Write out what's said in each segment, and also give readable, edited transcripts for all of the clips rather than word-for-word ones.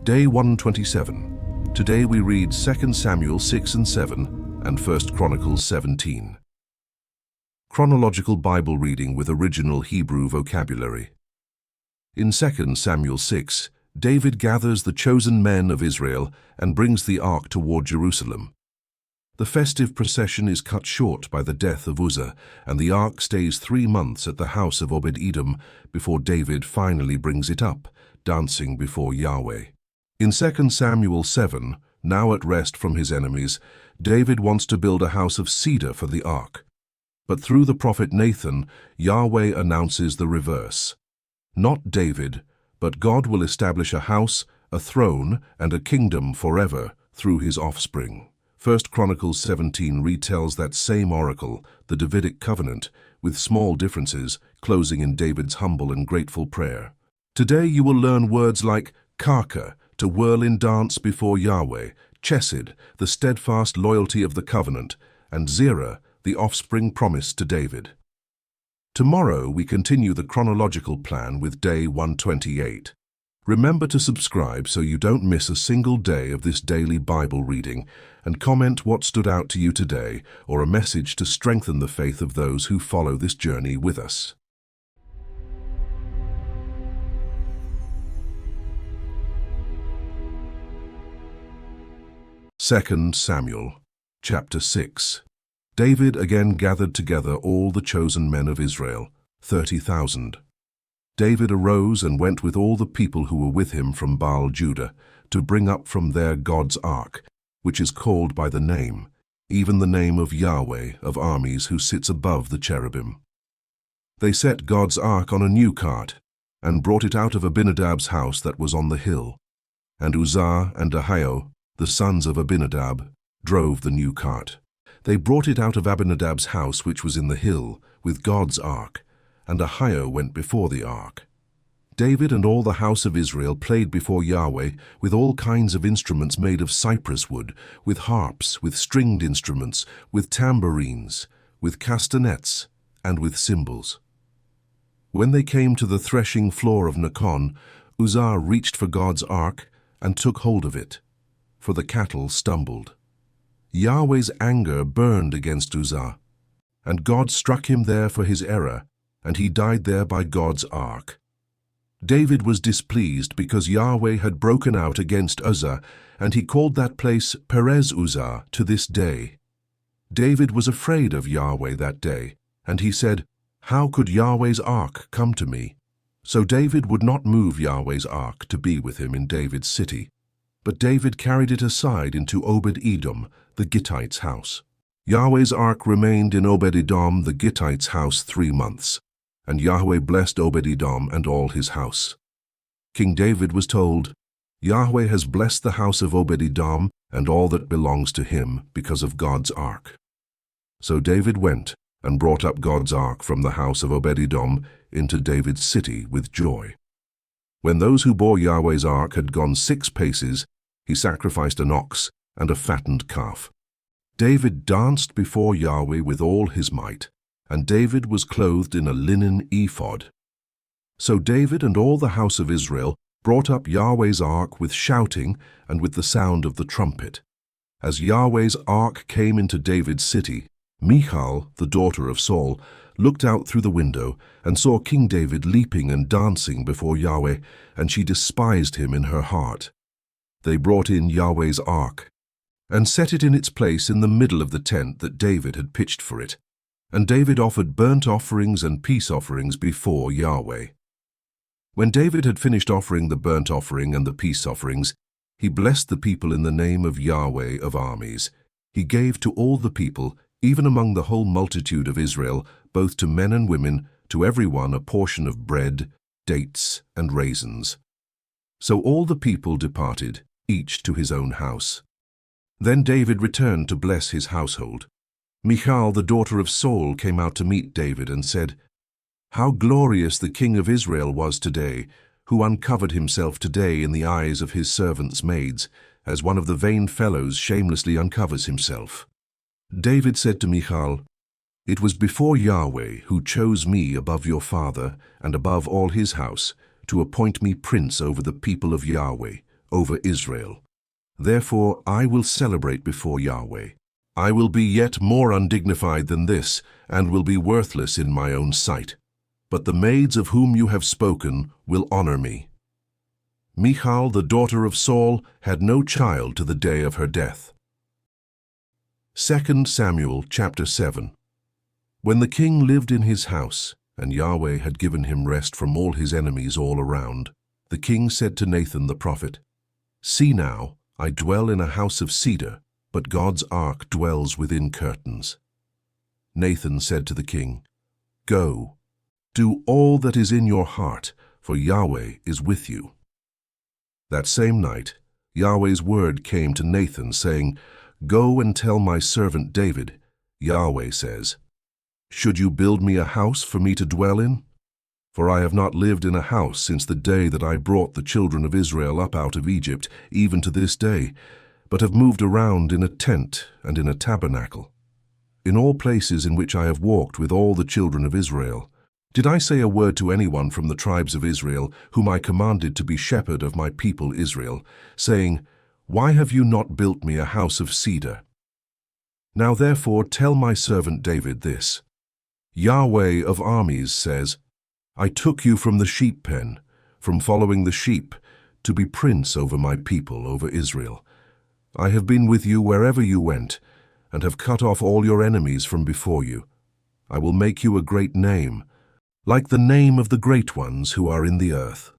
Day 127. Today we read 2 Samuel 6 and 7 and 1 Chronicles 17. Chronological Bible reading with original Hebrew vocabulary. In 2 Samuel 6, David gathers the chosen men of Israel and brings the ark toward Jerusalem. The festive procession is cut short by the death of Uzzah, and the ark stays 3 months at the house of Obed-Edom before David finally brings it up, dancing before Yahweh. In 2 Samuel 7, now at rest from his enemies, David wants to build a house of cedar for the ark. But through the prophet Nathan, Yahweh announces the reverse. Not David, but God will establish a house, a throne, and a kingdom forever through his offspring. 1 Chronicles 17 retells that same oracle, the Davidic covenant, with small differences, closing in David's humble and grateful prayer. Today you will learn words like Karker, to whirl in dance before Yahweh, Chesed, the steadfast loyalty of the covenant, and Zerah, the offspring promised to David. Tomorrow we continue the chronological plan with day 128. Remember to subscribe so you don't miss a single day of this daily Bible reading, and comment what stood out to you today or a message to strengthen the faith of those who follow this journey with us. Second Samuel, chapter 6. David again gathered together all the chosen men of Israel, 30,000. David arose and went with all the people who were with him from Baal Judah to bring up from there God's ark, which is called by the name, even the name of Yahweh of armies who sits above the cherubim. They set God's ark on a new cart and brought it out of Abinadab's house that was on the hill, and Uzzah and Ahio, the sons of Abinadab, drove the new cart. They brought it out of Abinadab's house which was in the hill, with God's ark, and Ahio went before the ark. David and all the house of Israel played before Yahweh with all kinds of instruments made of cypress wood, with harps, with stringed instruments, with tambourines, with castanets, and with cymbals. When they came to the threshing floor of Nakon, Uzzah reached for God's ark and took hold of it, for the cattle stumbled. Yahweh's anger burned against Uzzah, and God struck him there for his error, and he died there by God's ark. David was displeased because Yahweh had broken out against Uzzah, and he called that place Perez Uzzah to this day. David was afraid of Yahweh that day, and he said, "How could Yahweh's ark come to me?" So David would not move Yahweh's ark to be with him in David's city, but David carried it aside into Obed-Edom, the Gittite's house. Yahweh's ark remained in Obed-Edom, the Gittite's house 3 months, and Yahweh blessed Obed-Edom and all his house. King David was told, "Yahweh has blessed the house of Obed-Edom and all that belongs to him because of God's ark." So David went and brought up God's ark from the house of Obed-Edom into David's city with joy. When those who bore Yahweh's ark had gone 6 paces, he sacrificed an ox and a fattened calf. David danced before Yahweh with all his might, and David was clothed in a linen ephod. So David and all the house of Israel brought up Yahweh's ark with shouting and with the sound of the trumpet. As Yahweh's ark came into David's city, Michal, the daughter of Saul, looked out through the window and saw King David leaping and dancing before Yahweh, and she despised him in her heart. They brought in Yahweh's ark and set it in its place in the middle of the tent that David had pitched for it. And David offered burnt offerings and peace offerings before Yahweh. When David had finished offering the burnt offering and the peace offerings, he blessed the people in the name of Yahweh of armies. He gave to all the people, even among the whole multitude of Israel, both to men and women, to every one a portion of bread, dates, and raisins. So all the people departed, each to his own house. Then David returned to bless his household. Michal, the daughter of Saul, came out to meet David and said, "How glorious the king of Israel was today, who uncovered himself today in the eyes of his servants' maids, as one of the vain fellows shamelessly uncovers himself." David said to Michal, "It was before Yahweh who chose me above your father and above all his house, to appoint me prince over the people of Yahweh, over Israel. Therefore I will celebrate before Yahweh. I will be yet more undignified than this, and will be worthless in my own sight. But the maids of whom you have spoken will honor me. Michal, the daughter of Saul, had no child to the day of her death. 2 Samuel chapter 7. When the king lived in his house, and Yahweh had given him rest from all his enemies all around, the king said to Nathan the prophet, "See now, I dwell in a house of cedar, but God's ark dwells within curtains." Nathan said to the king, "Go, do all that is in your heart, for Yahweh is with you." That same night, Yahweh's word came to Nathan, saying, "Go and tell my servant David, Yahweh says, should you build me a house for me to dwell in? For I have not lived in a house since the day that I brought the children of Israel up out of Egypt, even to this day, but have moved around in a tent and in a tabernacle. In all places in which I have walked with all the children of Israel, did I say a word to anyone from the tribes of Israel, whom I commanded to be shepherd of my people Israel, saying, Why have you not built me a house of cedar? Now therefore tell my servant David this, Yahweh of armies says, I took you from the sheep pen, from following the sheep, to be prince over my people, over Israel. I have been with you wherever you went, and have cut off all your enemies from before you. I will make you a great name, like the name of the great ones who are in the earth.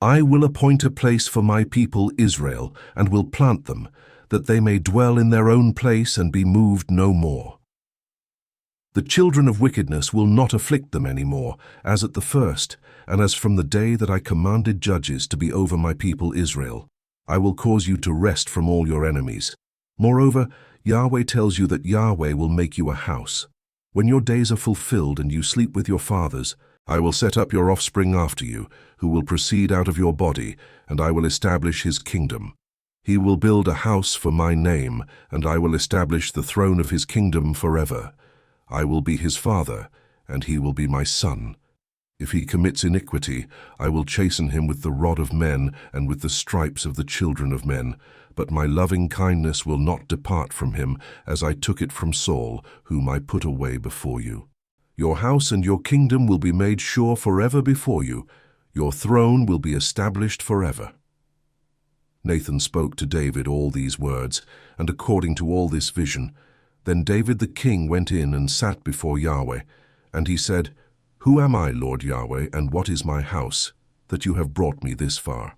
I will appoint a place for my people Israel, and will plant them, that they may dwell in their own place and be moved no more. The children of wickedness will not afflict them any more, as at the first, and as from the day that I commanded judges to be over my people Israel. I will cause you to rest from all your enemies. Moreover, Yahweh tells you that Yahweh will make you a house. When your days are fulfilled and you sleep with your fathers, I will set up your offspring after you, who will proceed out of your body, and I will establish his kingdom. He will build a house for my name, and I will establish the throne of his kingdom forever. I will be his father, and he will be my son. If he commits iniquity, I will chasten him with the rod of men and with the stripes of the children of men. But my loving kindness will not depart from him, as I took it from Saul, whom I put away before you. Your house and your kingdom will be made sure forever before you. Your throne will be established forever. Nathan spoke to David all these words, and according to all this vision. Then David the king went in and sat before Yahweh, and he said, Who am I, Lord Yahweh, and what is my house, that you have brought me this far?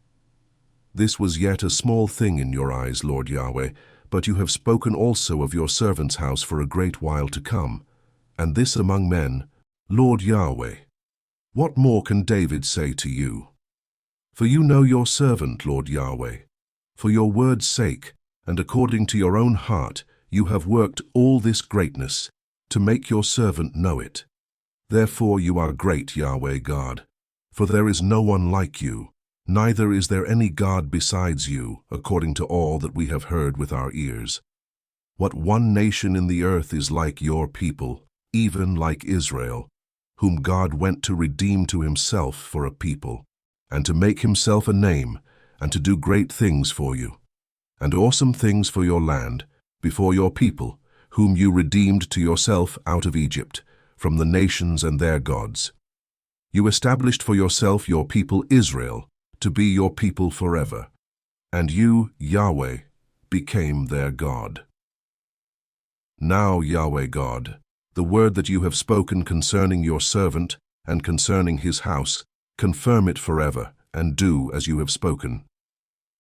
This was yet a small thing in your eyes, Lord Yahweh, but you have spoken also of your servant's house for a great while to come, and this among men, Lord Yahweh. What more can David say to you? For you know your servant, Lord Yahweh. For your word's sake, and according to your own heart, you have worked all this greatness, to make your servant know it. Therefore you are great, Yahweh God, for there is no one like you, neither is there any God besides you, according to all that we have heard with our ears. What one nation in the earth is like your people, even like Israel, whom God went to redeem to himself for a people, and to make himself a name, and to do great things for you, and awesome things for your land, before your people, whom you redeemed to yourself out of Egypt, from the nations and their gods. You established for yourself your people Israel, to be your people forever, and you, Yahweh, became their God. Now, Yahweh God, the word that you have spoken concerning your servant and concerning his house, confirm it forever, and do as you have spoken.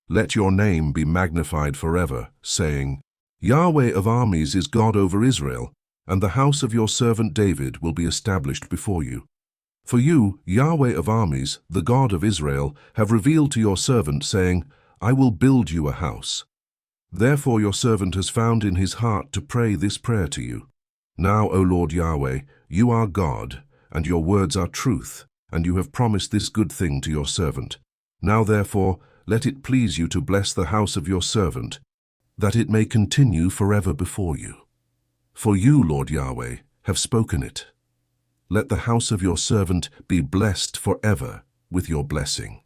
Let your name be magnified forever, saying, Yahweh of armies is God over Israel, and the house of your servant David will be established before you. For you, Yahweh of armies, the God of Israel, have revealed to your servant, saying, I will build you a house. Therefore your servant has found in his heart to pray this prayer to you. Now, O Lord Yahweh, you are God, and your words are truth, and you have promised this good thing to your servant. Now therefore, let it please you to bless the house of your servant, that it may continue forever before you. For you, Lord Yahweh, have spoken it. Let the house of your servant be blessed forever with your blessing.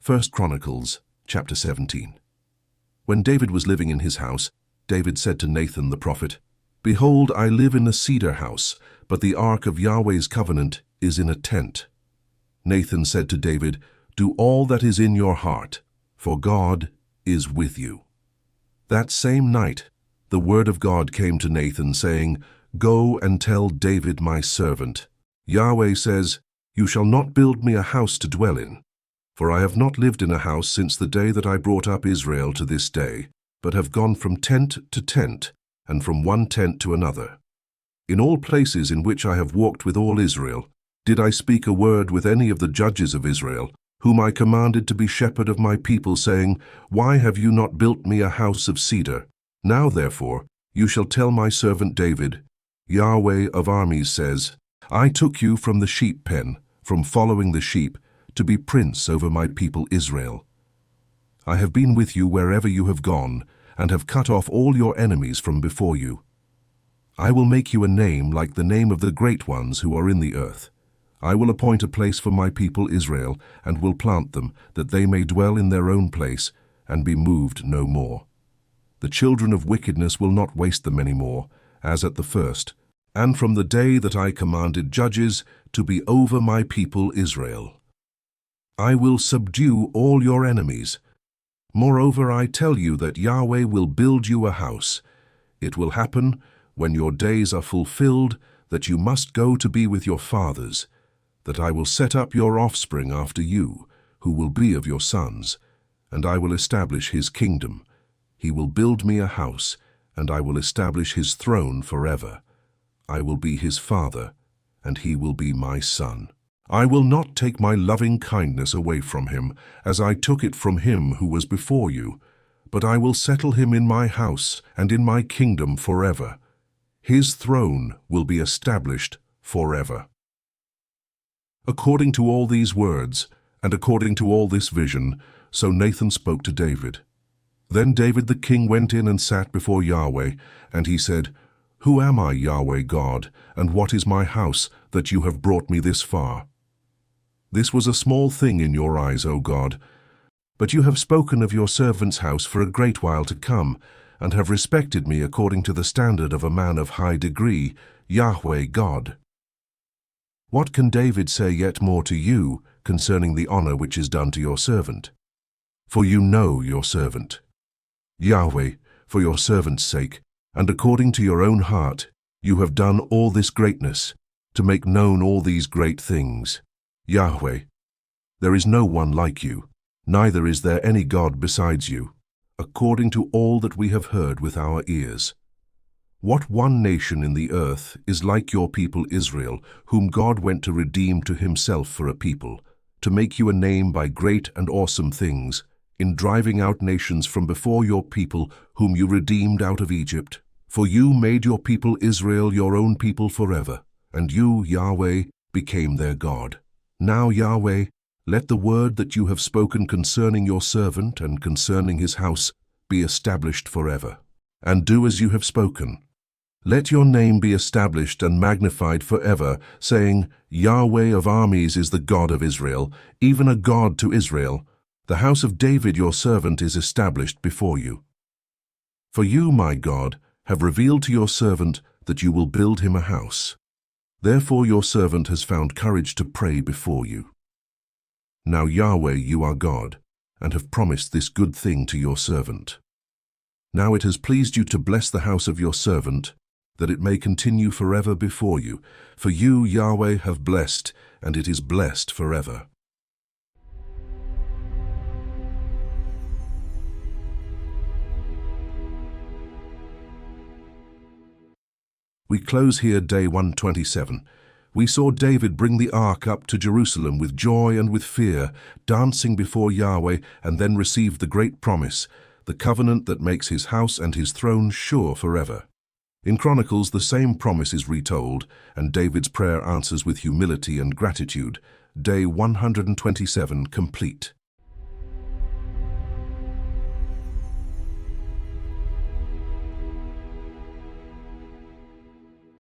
1 Chronicles, chapter 17. When David was living in his house, David said to Nathan the prophet, "Behold, I live in a cedar house, but the ark of Yahweh's covenant is in a tent." Nathan said to David, "Do all that is in your heart, for God is with you." That same night, the word of God came to Nathan, saying, "Go and tell David my servant, Yahweh says, You shall not build me a house to dwell in. For I have not lived in a house since the day that I brought up Israel to this day, but have gone from tent to tent, and from one tent to another. In all places in which I have walked with all Israel, did I speak a word with any of the judges of Israel, whom I commanded to be shepherd of my people, saying, Why have you not built me a house of cedar? Now therefore you shall tell my servant David, Yahweh of armies says, I took you from the sheep pen, from following the sheep, to be prince over my people Israel. I have been with you wherever you have gone, and have cut off all your enemies from before you. I will make you a name like the name of the great ones who are in the earth. I will appoint a place for my people Israel, and will plant them, that they may dwell in their own place, and be moved no more. The children of wickedness will not waste them any more, as at the first, and from the day that I commanded judges to be over my people Israel. I will subdue all your enemies. Moreover, I tell you that Yahweh will build you a house. It will happen, when your days are fulfilled, that you must go to be with your fathers, that I will set up your offspring after you, who will be of your sons, and I will establish his kingdom. He will build me a house, and I will establish his throne forever. I will be his father, and he will be my son. I will not take my loving kindness away from him, as I took it from him who was before you, but I will settle him in my house and in my kingdom forever. His throne will be established forever. According to all these words, and according to all this vision, so Nathan spoke to David. Then David the king went in and sat before Yahweh, and he said, Who am I, Yahweh God, and what is my house, that you have brought me this far? This was a small thing in your eyes, O God, but you have spoken of your servant's house for a great while to come, and have respected me according to the standard of a man of high degree, Yahweh God. What can David say yet more to you concerning the honor which is done to your servant? For you know your servant. Yahweh, for your servant's sake, and according to your own heart, you have done all this greatness, to make known all these great things. Yahweh, there is no one like you, neither is there any God besides you, according to all that we have heard with our ears. What one nation in the earth is like your people Israel, whom God went to redeem to himself for a people, to make you a name by great and awesome things, in driving out nations from before your people, whom you redeemed out of Egypt? For you made your people Israel your own people forever, and you, Yahweh, became their God. Now, Yahweh, let the word that you have spoken concerning your servant and concerning his house be established forever. And do as you have spoken. Let your name be established and magnified forever, saying, Yahweh of armies is the God of Israel, even a God to Israel. The house of David your servant is established before you. For you, my God, have revealed to your servant that you will build him a house. Therefore your servant has found courage to pray before you. Now, Yahweh, you are God, and have promised this good thing to your servant. Now it has pleased you to bless the house of your servant, that it may continue forever before you. For you, Yahweh, have blessed, and it is blessed forever. We close here day 127. We saw David bring the ark up to Jerusalem with joy and with fear, dancing before Yahweh, and then received the great promise, the covenant that makes his house and his throne sure forever. In Chronicles, the same promise is retold, and David's prayer answers with humility and gratitude. Day 127 complete.